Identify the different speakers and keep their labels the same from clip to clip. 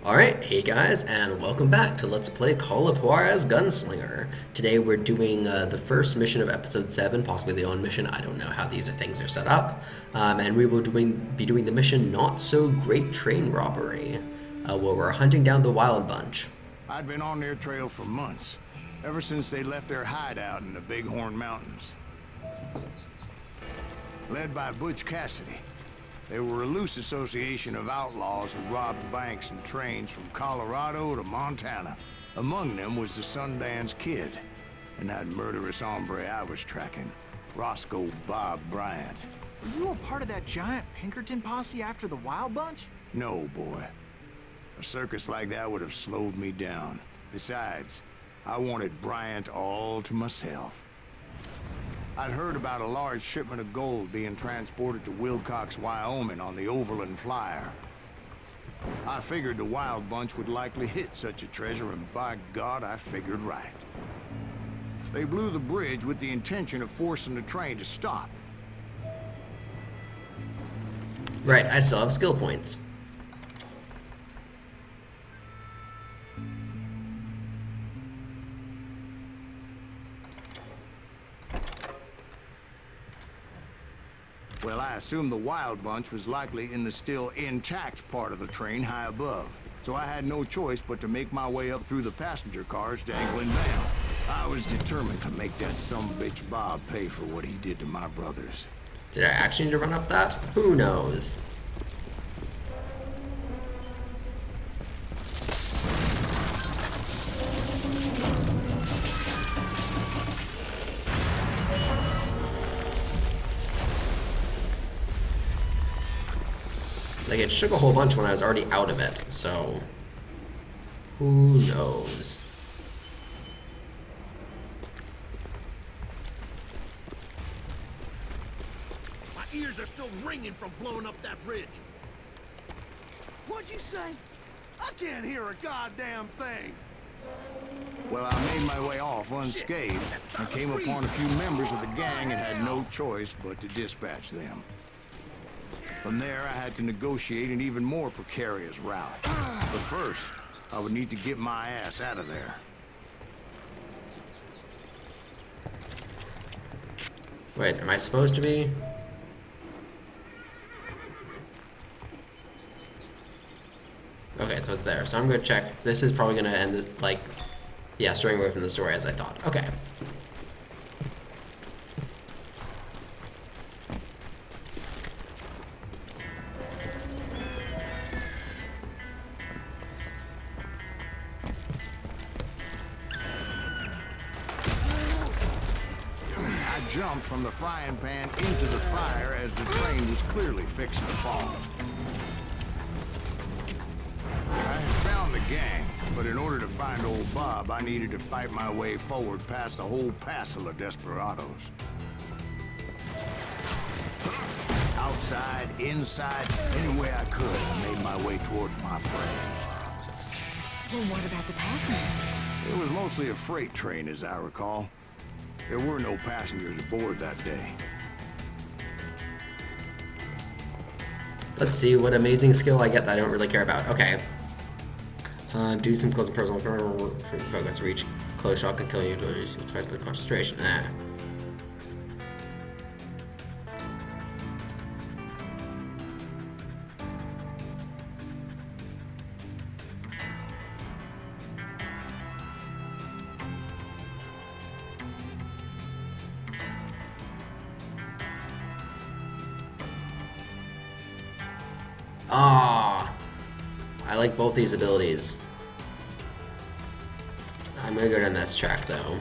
Speaker 1: Alright, hey guys, and welcome back to Let's Play Call of Juarez Gunslinger. Today we're doing the first mission of Episode 7, possibly the own mission. I don't know how these things are set up. And we will be doing the mission Not So Great Train Robbery, where we're hunting down the Wild Bunch.
Speaker 2: I'd been on their trail for months, ever since they left their hideout in the Bighorn Mountains. Led by Butch Cassidy. They were a loose association of outlaws who robbed banks and trains from Colorado to Montana. Among them was the Sundance Kid, and that murderous hombre I was tracking, Roscoe Bob Bryant.
Speaker 3: Were you a part of that giant Pinkerton posse after the Wild Bunch?
Speaker 2: No, boy. A circus like that would have slowed me down. Besides, I wanted Bryant all to myself. I'd heard about a large shipment of gold being transported to Wilcox, Wyoming on the Overland Flyer. I figured the Wild Bunch would likely hit such a treasure, and by God, I figured right. They blew the bridge with the intention of forcing the train to stop.
Speaker 1: Right, I still have skill points.
Speaker 2: Well, I assumed the Wild Bunch was likely in the still intact part of the train high above. So I had no choice but to make my way up through the passenger cars dangling down. I was determined to make that sumbitch Bob pay for what he did to my brothers.
Speaker 1: Did I actually need to run up that? Who knows? Like, it shook a whole bunch when I was already out of it, so who knows?
Speaker 4: My ears are still ringing from blowing up that bridge.
Speaker 5: What'd you say? I can't hear a goddamn thing.
Speaker 2: Well, I made my way off unscathed and came upon a few members of the gang and had no choice but to dispatch them. From there, I had to negotiate an even more precarious route. But first, I would need to get my ass out of there.
Speaker 1: Wait, am I supposed to be? Okay, so it's there. So I'm gonna check. This is probably gonna end, like, yeah, straying away from the story as I thought. Okay.
Speaker 2: Jumped from the frying pan into the fire as the train was clearly fixing to fall. I had found the gang, but in order to find old Bob, I needed to fight my way forward past a whole passel of desperados. Outside, inside, any way I could, I made my way towards my prey.
Speaker 6: Well, what about the passengers?
Speaker 2: It was mostly a freight train, as I recall. There were no passengers aboard that day.
Speaker 1: Let's see what amazing skill I get that I don't really care about. Okay. Do some close and personal focus. Reach close shot can kill you twice with concentration. Ah, I like both these abilities. I'm gonna go down this track though.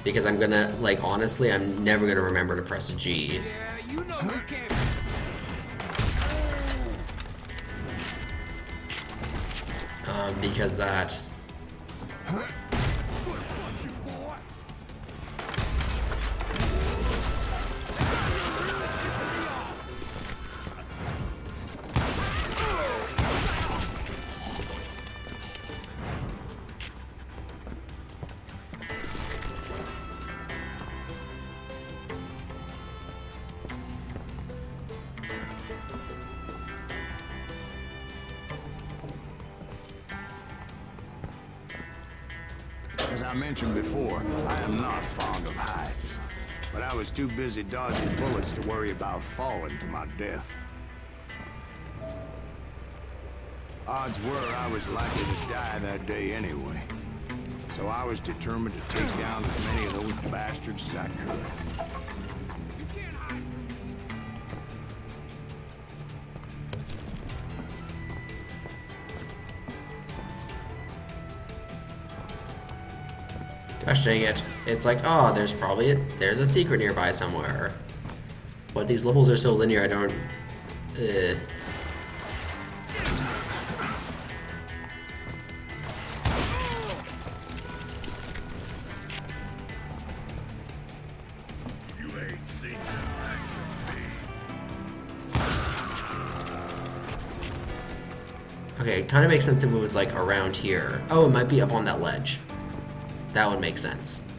Speaker 1: Because I'm gonna, like, honestly, I'm never gonna remember to press G.
Speaker 4: Yeah, you know who came.
Speaker 1: Because that...
Speaker 2: As I mentioned before, I am not fond of heights. But I was too busy dodging bullets to worry about falling to my death. Odds were I was likely to die that day anyway. So I was determined to take down as many of those bastards as I could.
Speaker 1: Gosh dang it. It's like, oh, there's a secret nearby somewhere. But these levels are so linear, I don't...
Speaker 4: You ain't seen the likes of me.
Speaker 1: Okay, it kind of makes sense if it was like around here. Oh, it might be up on that ledge. That would make sense.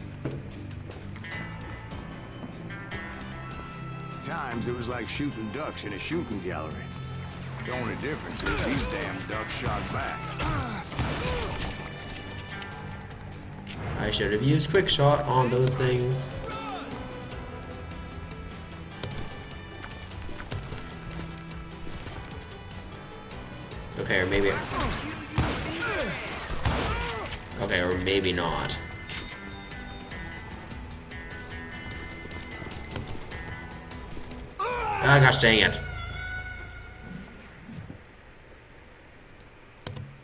Speaker 2: Times it was like shooting ducks in a shooting gallery. The only difference is these damn ducks shot back.
Speaker 1: I should have used quick shot on those things. Okay, or maybe... Okay, or maybe not. Ah, gosh dang it.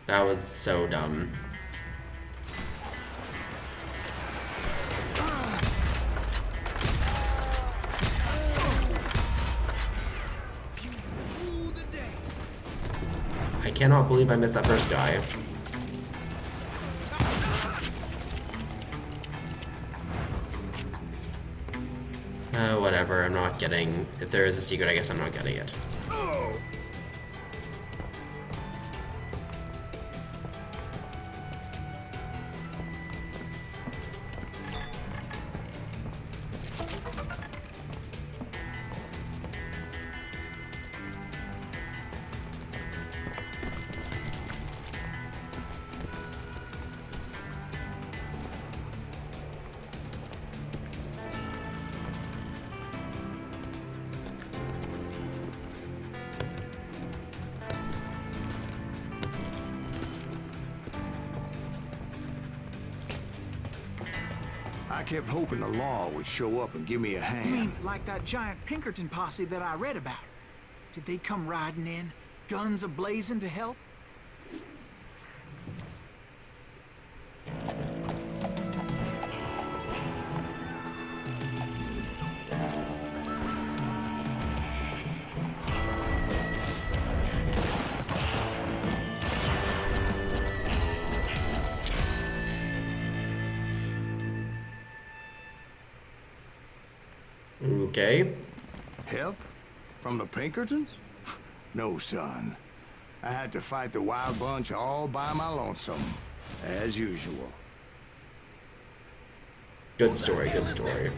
Speaker 1: That was so dumb. I cannot believe I missed that first guy. Whatever, I'm not getting... If there is a secret, I guess I'm not getting it.
Speaker 2: I kept hoping the law would show up and give me a
Speaker 3: You
Speaker 2: hand.
Speaker 3: mean like that giant Pinkerton posse that I read about? Did they come riding in, guns a-blazing to help?
Speaker 1: Okay.
Speaker 2: Help? From the Pinkertons? No, son. I had to fight the wild bunch all by my lonesome, as usual.
Speaker 1: Good story, good story.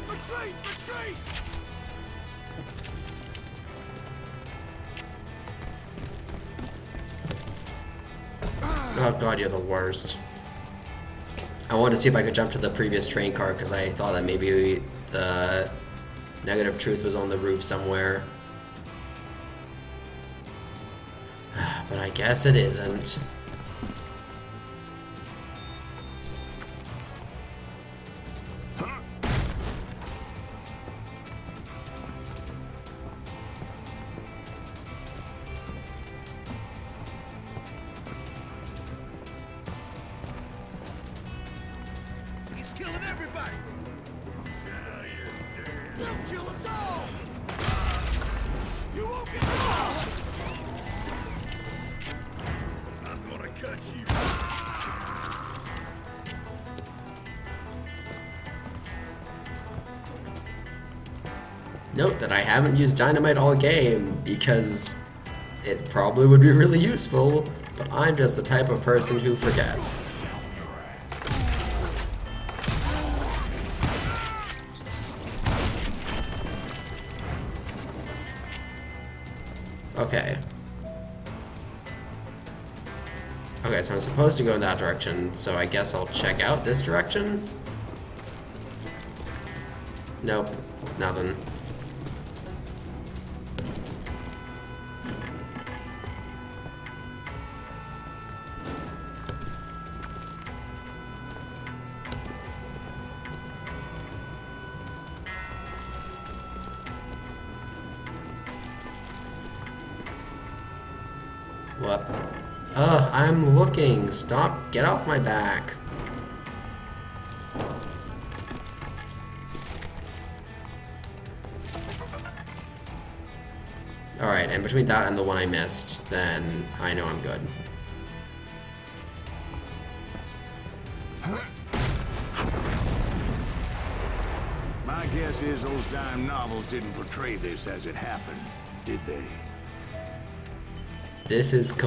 Speaker 4: Retreat! Retreat!
Speaker 1: Oh god, you're the worst. I wanted to see if I could jump to the previous train car because I thought that maybe the negative truth was on the roof somewhere. But I guess it isn't.
Speaker 4: He's killing everybody! He'll kill us all! You won't get caught! I'm gonna cut you!
Speaker 1: Note that I haven't used dynamite all game because it probably would be really useful, but I'm just the type of person who forgets. Okay. Okay, so I'm supposed to go in that direction, so I guess I'll check out this direction? Nope, nothing. What? Ugh, I'm looking. Stop. Get off my back. Alright, and between that and the one I missed, then I know I'm good.
Speaker 2: My guess is those dime novels didn't portray this as it happened, did they?
Speaker 1: This is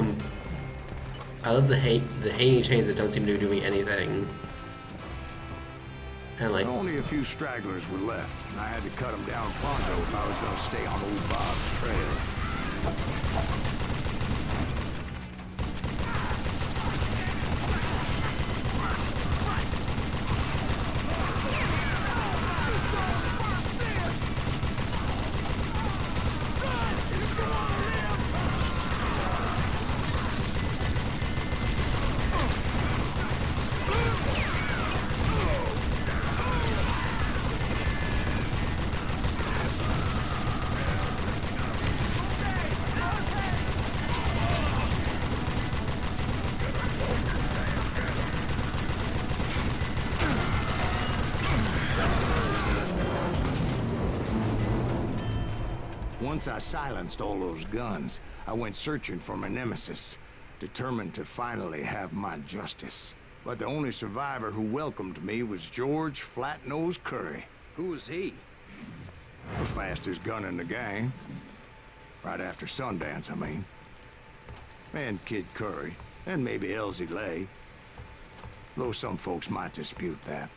Speaker 1: I love the hanging chains that don't seem to be doing anything. And like...
Speaker 2: Only a few stragglers were left, and I had to cut them down pronto if I was going to stay on old Bob's trail. Once I silenced all those guns, I went searching for my nemesis, determined to finally have my justice. But the only survivor who welcomed me was George Flat-Nose Curry.
Speaker 5: Who was he?
Speaker 2: The fastest gun in the gang. Right after Sundance, I mean. And Kid Curry, and maybe Elsie Lay. Though some folks might dispute that.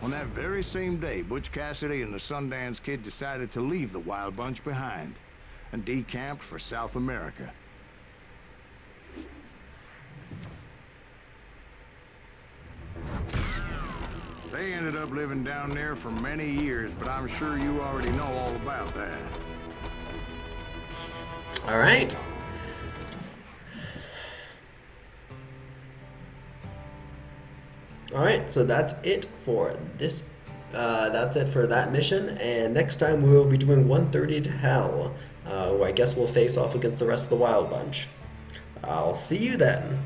Speaker 2: On that very same day, Butch Cassidy and the Sundance Kid decided to leave the Wild Bunch behind and decamped for South America. They ended up living down there for many years, but I'm sure you already know all about that.
Speaker 1: All right. Alright, so that's it for this. That's it for that mission, and next time we will be doing 130 to Hell. I guess we'll face off against the rest of the Wild Bunch. I'll see you then.